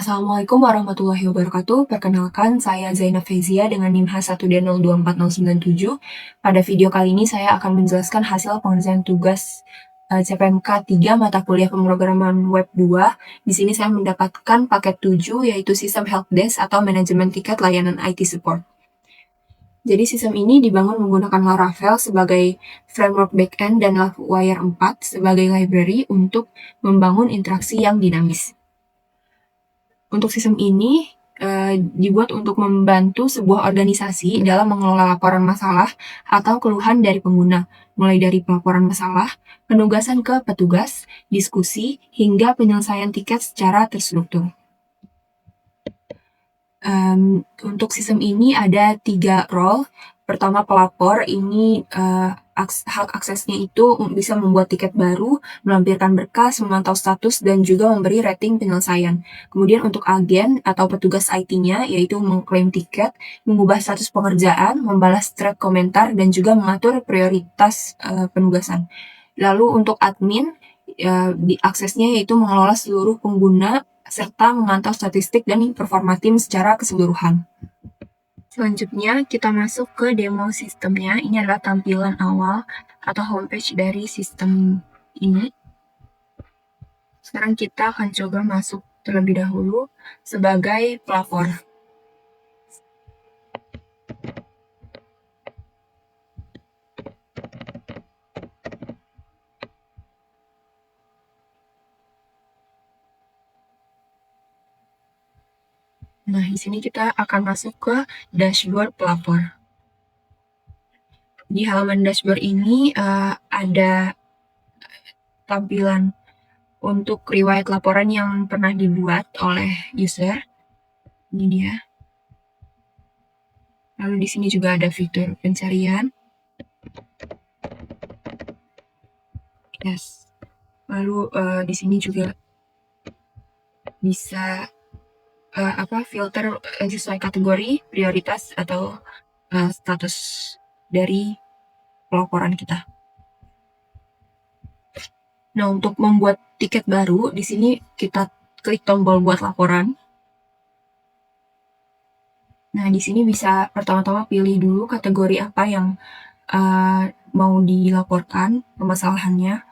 Assalamualaikum warahmatullahi wabarakatuh. Perkenalkan, saya Zainab Fezia dengan NIM H1D024027. Pada video kali ini saya akan menjelaskan hasil pengerjaan tugas CPMK 3 mata kuliah pemrograman web 2. Di sini saya mendapatkan paket 7 yaitu sistem helpdesk atau manajemen tiket layanan IT support. Jadi sistem ini dibangun menggunakan Laravel sebagai framework backend dan Livewire 4 sebagai library untuk membangun interaksi yang dinamis. Untuk sistem ini dibuat untuk membantu sebuah organisasi dalam mengelola laporan masalah atau keluhan dari pengguna, mulai dari pelaporan masalah, penugasan ke petugas, diskusi, hingga penyelesaian tiket secara terstruktur. Untuk sistem ini ada 3 role. Pertama, pelapor ini hak aksesnya itu bisa membuat tiket baru, melampirkan berkas, memantau status, dan juga memberi rating penyelesaian. Kemudian untuk agen atau petugas IT-nya, yaitu mengklaim tiket, mengubah status pengerjaan, membalas thread komentar, dan juga mengatur prioritas penugasan. Lalu untuk admin, di aksesnya yaitu mengelola seluruh pengguna, serta memantau statistik dan performa tim secara keseluruhan. Selanjutnya, kita masuk ke demo sistemnya. Ini adalah tampilan awal atau homepage dari sistem ini. Sekarang kita akan coba masuk terlebih dahulu sebagai pelapor. Nah, di sini kita akan masuk ke dashboard pelapor. Di halaman dashboard ini ada tampilan untuk riwayat laporan yang pernah dibuat oleh user. Ini dia. Lalu di sini juga ada fitur pencarian. Yes. Lalu di sini juga bisa filter sesuai kategori, prioritas, atau status dari pelaporan kita. Nah, untuk membuat tiket baru, di sini kita klik tombol buat laporan. Nah, di sini bisa pertama-tama pilih dulu kategori apa yang mau dilaporkan permasalahannya.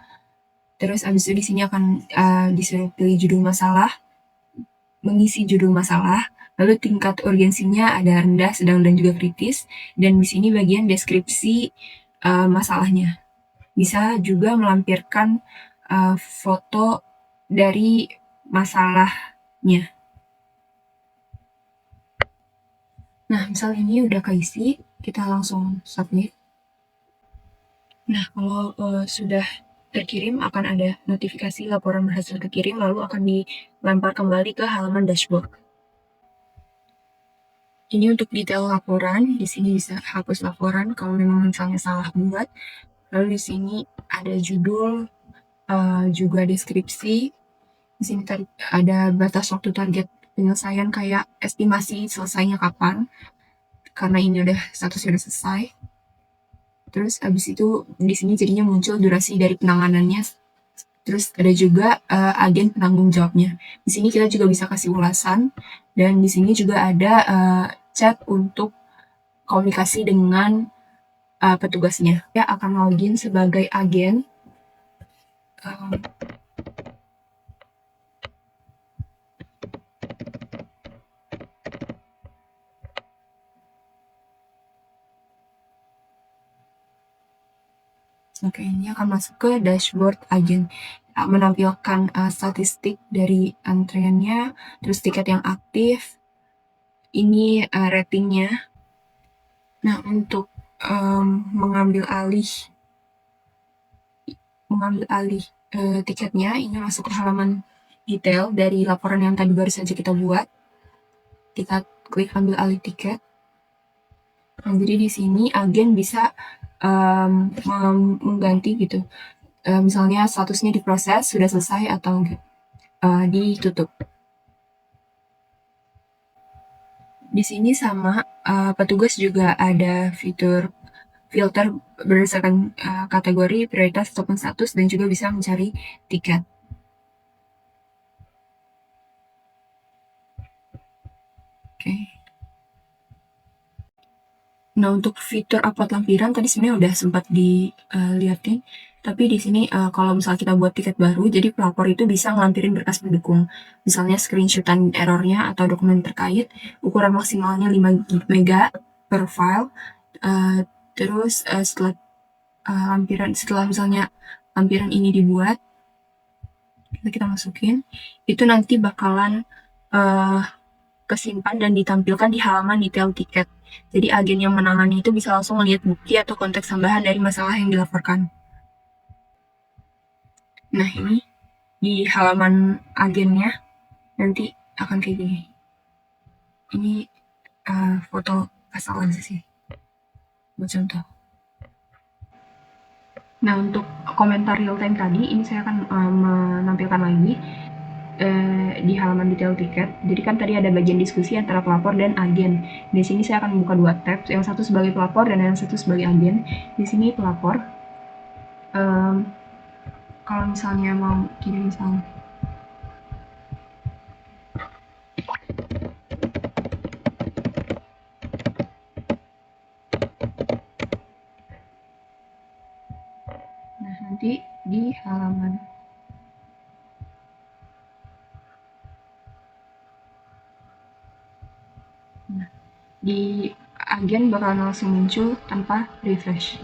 Terus abis itu di sini akan disuruh pilih judul masalah, mengisi judul masalah, lalu tingkat urgensinya ada rendah, sedang, dan juga kritis. Dan di sini bagian deskripsi masalahnya. Bisa juga melampirkan foto dari masalahnya. Nah, misal ini udah keisi, kita langsung submit. Nah, kalau sudah terkirim akan ada notifikasi laporan berhasil terkirim, lalu akan dilempar kembali ke halaman dashboard. Ini untuk detail laporan, di sini bisa hapus laporan kalau memang misalnya salah buat. Lalu di sini ada judul, juga deskripsi. Di sini ada batas waktu target penyelesaian kayak estimasi selesainya kapan, karena ini statusnya udah selesai. Terus abis itu di sini jadinya muncul durasi dari penanganannya. Terus ada juga agen penanggung jawabnya. Di sini kita juga bisa kasih ulasan, dan di sini juga ada chat untuk komunikasi dengan petugasnya. Dia akan login sebagai agen. Oke, ini akan masuk ke dashboard agen, menampilkan statistik dari antriannya, terus tiket yang aktif, ini ratingnya. Nah, untuk mengambil alih tiketnya, ini masuk ke halaman detail dari laporan yang tadi baru saja kita buat. Kita klik ambil alih tiket. Nah, jadi di sini agen bisa mengganti gitu. Misalnya statusnya diproses, sudah selesai, atau ditutup. Di sini sama, petugas juga ada fitur filter berdasarkan kategori, prioritas, ataupun status, dan juga bisa mencari tiket. Nah, untuk fitur upload lampiran tadi sebenarnya udah sempat dilihatin, tapi di sini kalau misalnya kita buat tiket baru, jadi pelapor itu bisa ngelampirin berkas pendukung, misalnya screenshotan errornya atau dokumen terkait, ukuran maksimalnya 5 mega per file, terus setelah misalnya lampiran ini dibuat, kita masukin, itu nanti bakalan kesimpan dan ditampilkan di halaman detail tiket. Jadi agen yang menangani itu bisa langsung melihat bukti atau konteks tambahan dari masalah yang dilaporkan. Nah, ini di halaman agennya nanti akan kayak gini. Ini foto asal aja sih, buat contoh. Nah, untuk komentar real time tadi, ini saya akan menampilkan lagi di halaman detail tiket. Jadi kan tadi ada bagian diskusi antara pelapor dan agen. Di sini saya akan membuka 2 tab, yang satu sebagai pelapor dan yang satu sebagai agen. Di sini pelapor, kalau misalnya mau kirim misalnya nanti di halaman di agen bakal langsung muncul tanpa refresh.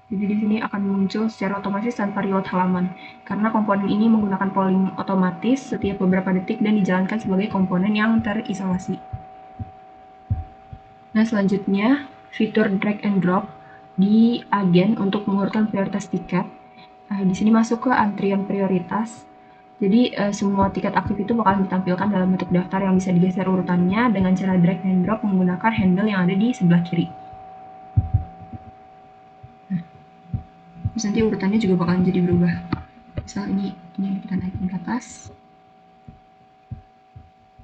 Jadi di sini akan muncul secara otomatis tanpa reload halaman, karena komponen ini menggunakan polling otomatis setiap beberapa detik dan dijalankan sebagai komponen yang terisolasi. Nah, selanjutnya fitur drag and drop di agen untuk mengurutkan prioritas tiket. Di sini masuk ke antrian prioritas. Jadi semua tiket aktif itu bakal ditampilkan dalam bentuk daftar yang bisa digeser urutannya dengan cara drag and drop menggunakan handle yang ada di sebelah kiri. Nah, terus nanti urutannya juga bakalan jadi berubah. Misal ini kita naikin ke atas.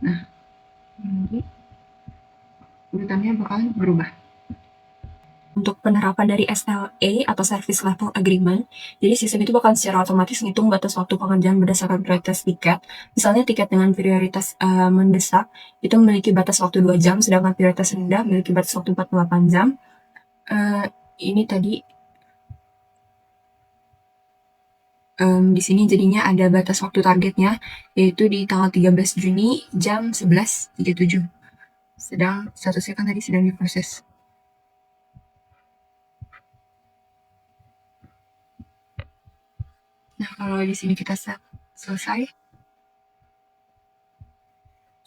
Nah, nanti urutannya bakalan berubah. Untuk penerapan dari SLA atau Service Level Agreement, jadi sistem itu bakal secara otomatis ngitung batas waktu pengerjaan berdasarkan prioritas tiket. Misalnya tiket dengan prioritas mendesak itu memiliki batas waktu 2 jam, sedangkan prioritas rendah memiliki batas waktu 48 jam. Ini tadi di sini jadinya ada batas waktu targetnya, yaitu di tanggal 13 Juni jam 11.37. Sedang statusnya kan tadi sedang diproses. Nah, kalau di sini kita selesai,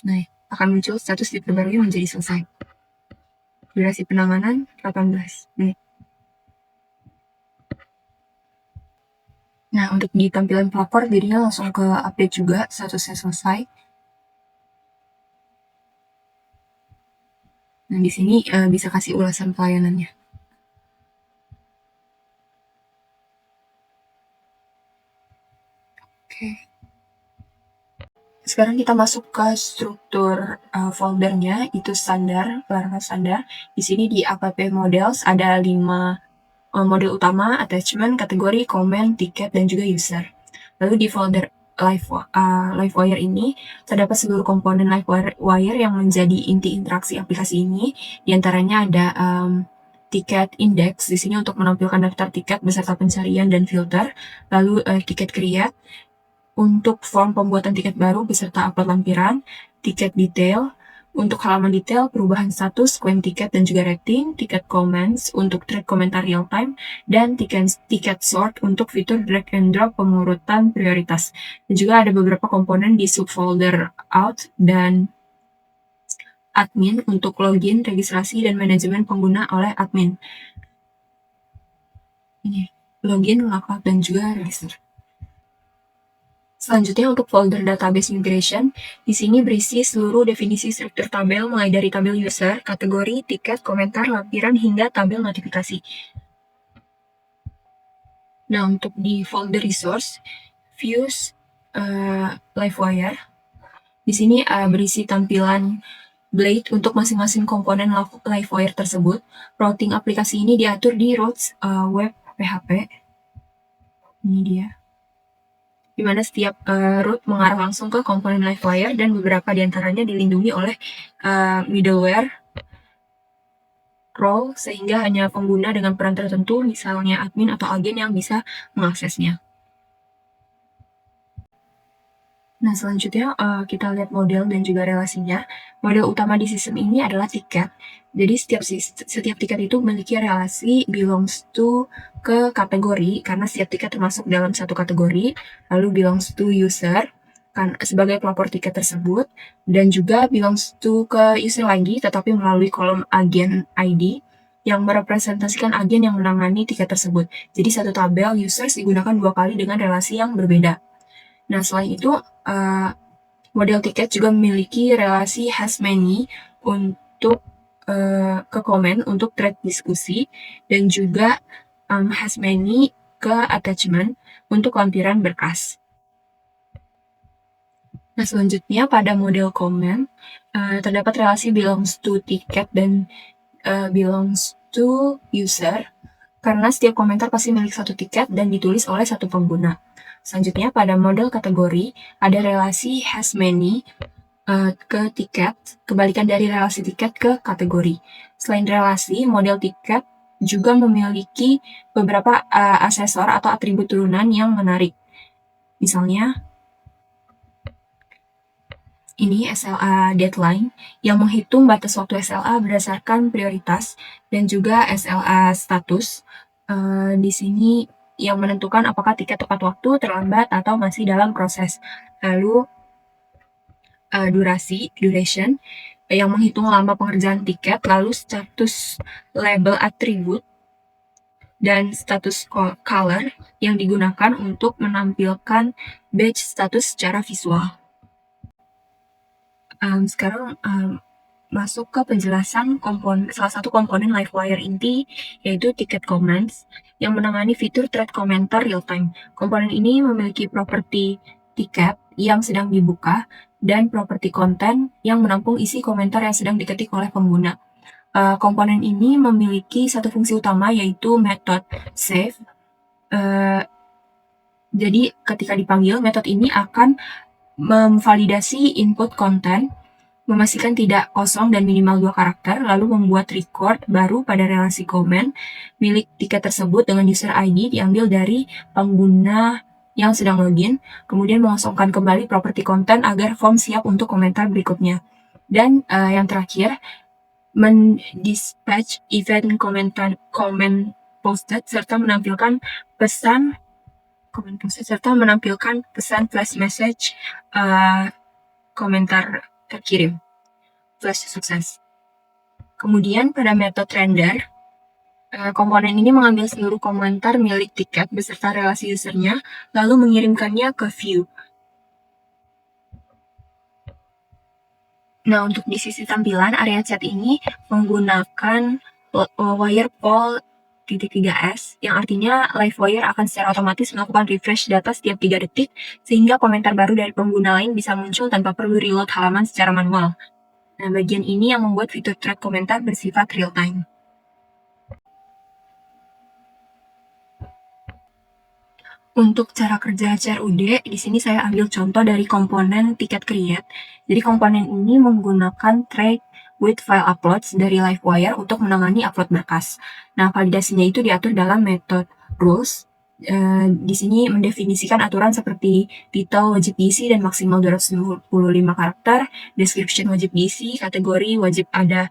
nah akan muncul status diperbarui menjadi selesai. Durasi penanganan 18 menit. Nah, untuk di tampilan pelapor jadinya langsung ke update juga statusnya selesai. Nah, di sini bisa kasih ulasan pelayanannya. Oke. Sekarang kita masuk ke struktur foldernya, itu standar, pelarangan standar. Di sini di app models ada 5 model utama, attachment, kategori, comment, tiket, dan juga user. Lalu di folder Livewire ini terdapat seluruh komponen Livewire yang menjadi inti interaksi aplikasi ini. Di antaranya ada tiket index di sini untuk menampilkan daftar tiket beserta pencarian dan filter. Lalu tiket create untuk form pembuatan tiket baru beserta upload lampiran, tiket detail, untuk halaman detail, perubahan status, claim tiket dan juga rating, tiket comments untuk thread komentar real time, dan tiket sort untuk fitur drag and drop pengurutan prioritas. Dan juga ada beberapa komponen di subfolder out dan admin untuk login, registrasi, dan manajemen pengguna oleh admin. Ini login, lockout, dan juga register. Selanjutnya untuk folder database migration, di sini berisi seluruh definisi struktur tabel mulai dari tabel user, kategori, tiket, komentar, lampiran, hingga tabel notifikasi. Nah, untuk di folder resource, views Livewire, di sini berisi tampilan blade untuk masing-masing komponen Livewire tersebut. Routing aplikasi ini diatur di routes web PHP. Ini dia. di mana setiap route mengarah langsung ke komponen LiveWire dan beberapa diantaranya dilindungi oleh middleware role sehingga hanya pengguna dengan peran tertentu, misalnya admin atau agen yang bisa mengaksesnya. Nah, selanjutnya kita lihat model dan juga relasinya. Model utama di sistem ini adalah tiket. Jadi setiap tiket itu memiliki relasi belongs to ke kategori, karena setiap tiket termasuk dalam satu kategori, lalu belongs to user kan sebagai pelapor tiket tersebut, dan juga belongs to ke user lagi, tetapi melalui kolom agen ID yang merepresentasikan agen yang menangani tiket tersebut. Jadi satu tabel users digunakan dua kali dengan relasi yang berbeda. Nah, selain itu, model tiket juga memiliki relasi has many untuk ke komen untuk thread diskusi, dan juga has many ke attachment untuk lampiran berkas. Nah, selanjutnya pada model komen terdapat relasi belongs to tiket dan belongs to user, karena setiap komentar pasti milik satu tiket dan ditulis oleh satu pengguna. Selanjutnya, pada model kategori, ada relasi has many ke tiket, kebalikan dari relasi tiket ke kategori. Selain relasi, model tiket juga memiliki beberapa asesor atau atribut turunan yang menarik. Misalnya, ini SLA deadline yang menghitung batas waktu SLA berdasarkan prioritas, dan juga SLA status. Di sini yang menentukan apakah tiket tepat waktu, terlambat, atau masih dalam proses. Lalu duration, yang menghitung lama pengerjaan tiket, lalu status label atribut, dan status color yang digunakan untuk menampilkan badge status secara visual. Sekarang masuk ke penjelasan salah satu komponen LiveWire inti, yaitu ticket comments, yang menangani fitur thread komentar real time. Komponen ini memiliki properti tiket yang sedang dibuka dan properti konten yang menampung isi komentar yang sedang diketik oleh pengguna. Komponen ini memiliki satu fungsi utama, yaitu method save. Jadi ketika dipanggil, metode ini akan memvalidasi input konten, memastikan tidak kosong dan minimal 2 karakter, lalu membuat record baru pada relasi komen milik tiket tersebut dengan user ID diambil dari pengguna yang sedang login, kemudian mengosongkan kembali properti konten agar form siap untuk komentar berikutnya. Dan yang terakhir, mendispatch event comment posted serta menampilkan pesan flash message komentar terkirim, flash sukses. Kemudian pada metode render, komponen ini mengambil seluruh komentar milik tiket beserta relasi usernya, lalu mengirimkannya ke view. Nah, untuk di sisi tampilan, area chat ini menggunakan WirePoll 3S, yang artinya LiveWire akan secara otomatis melakukan refresh data setiap 3 detik, sehingga komentar baru dari pengguna lain bisa muncul tanpa perlu reload halaman secara manual. Nah, bagian ini yang membuat fitur thread komentar bersifat real time. Untuk cara kerja CRUD, di sini saya ambil contoh dari komponen tiket create. Jadi komponen ini menggunakan thread with file uploads dari LiveWire untuk menangani upload berkas. Nah, validasinya itu diatur dalam metode rules. Di sini mendefinisikan aturan seperti title wajib diisi dan maksimal 255 karakter, description wajib diisi, kategori wajib ada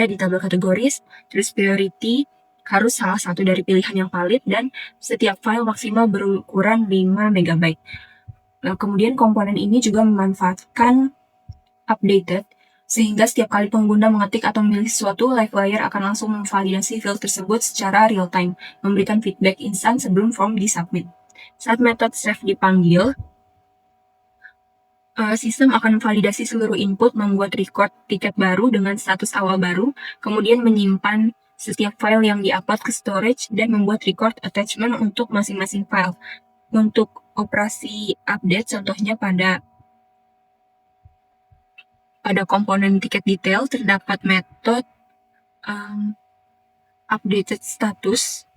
di tabel kategoris, terus priority harus salah satu dari pilihan yang valid, dan setiap file maksimal berukuran 5 MB. Nah, kemudian komponen ini juga memanfaatkan updated, sehingga setiap kali pengguna mengetik atau memilih sesuatu, LiveWire akan langsung memvalidasi field tersebut secara real time, memberikan feedback instan sebelum form disubmit. Saat metode save dipanggil, sistem akan memvalidasi seluruh input, membuat record tiket baru dengan status awal baru, kemudian menyimpan setiap file yang di-upload ke storage, dan membuat record attachment untuk masing-masing file. Untuk operasi update, contohnya pada komponen tiket detail terdapat metode updated status.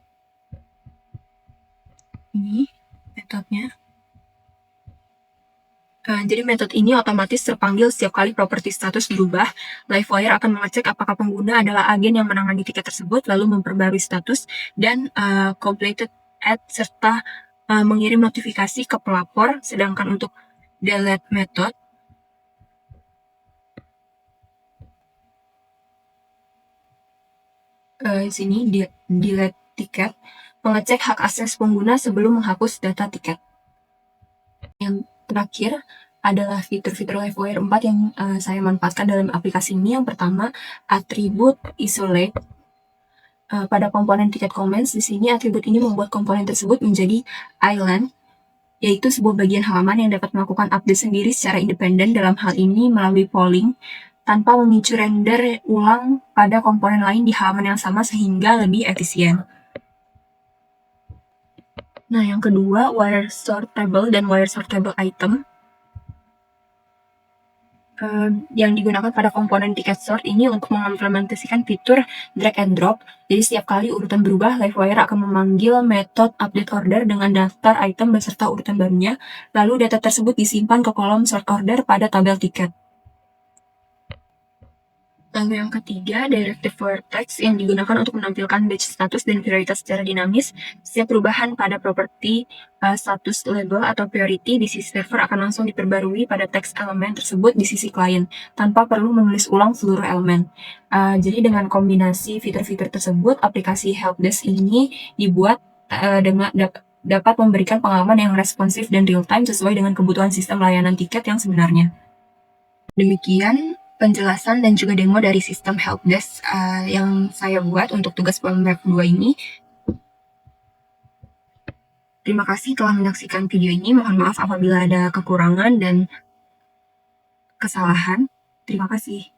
Ini metodenya. Jadi metode ini otomatis terpanggil setiap kali properti status berubah. Livewire akan mengecek apakah pengguna adalah agen yang menangani tiket tersebut, lalu memperbarui status dan completed add serta mengirim notifikasi ke pelapor. Sedangkan untuk delete method, sini delete tiket mengecek hak akses pengguna sebelum menghapus data tiket. Yang terakhir adalah fitur-fitur Livewire 4 yang saya manfaatkan dalam aplikasi ini. Yang pertama, atribut isolate. Pada komponen tiket comments, di sini atribut ini membuat komponen tersebut menjadi island, yaitu sebuah bagian halaman yang dapat melakukan update sendiri secara independen, dalam hal ini melalui polling, tanpa memicu render ulang pada komponen lain di halaman yang sama sehingga lebih efisien. Nah, yang kedua, wire sortable dan wire sortable item. Yang digunakan pada komponen tiket sort ini untuk mengimplementasikan fitur drag and drop. Jadi setiap kali urutan berubah, Livewire akan memanggil metode update order dengan daftar item beserta urutan barunya, lalu data tersebut disimpan ke kolom sort order pada tabel tiket. Lalu yang ketiga, directive wire text yang digunakan untuk menampilkan batch status dan prioritas secara dinamis. Setiap perubahan pada properti status label atau priority di sisi server akan langsung diperbarui pada teks elemen tersebut di sisi klien, tanpa perlu menulis ulang seluruh elemen. Jadi dengan kombinasi fitur-fitur tersebut, aplikasi helpdesk ini dibuat dapat memberikan pengalaman yang responsif dan real-time sesuai dengan kebutuhan sistem layanan tiket yang sebenarnya. Demikian penjelasan dan juga demo dari sistem helpdesk yang saya buat untuk tugas PMBEP 2 ini. Terima kasih telah menyaksikan video ini. Mohon maaf apabila ada kekurangan dan kesalahan. Terima kasih.